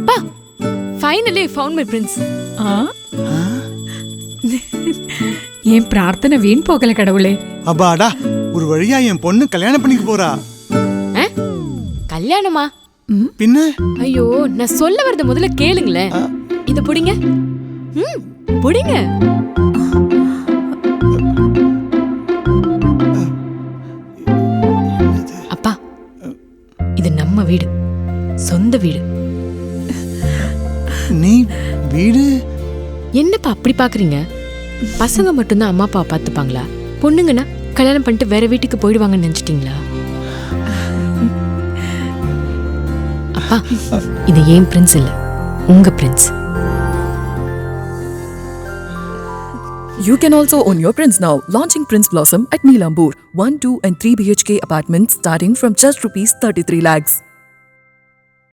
அப்பா, finally found my Prince. என் பிரார்த்தனை வீண் போகல கடவுளே. அப்பாடா, ஒரு வழியா என் பொண்ணு கல்யாணம் பண்ணிக்க போறா. கல்யாணமா? பின்ன ஐயோ, நான் சொல்ல வரத முதல்ல கேளுங்களேன். இத புடிங்க. புடிங்க. அப்பா, இது நம்ம வீடு, சொந்த வீடு. நீ வீடு? என்னப்பா அப்படி பாக்குறீங்க? பசங்க மட்டும்தான் அம்மா அப்பா பாத்துப்பாங்களா? பொண்ணுங்கன்னா கல்யாணம் பண்ணிட்டு வேற வீட்டுக்கு போயிடுவாங்கன்னு நினைச்சிட்டீங்களா? அப்பா, இது ஏன் பிரின்ஸ் இல்ல, உங்க Prince. You can also own your prince now. Launching Prince Blossom at Neelambur. 1, 2 and 3 BHK apartments starting from just rupees 33 lakhs.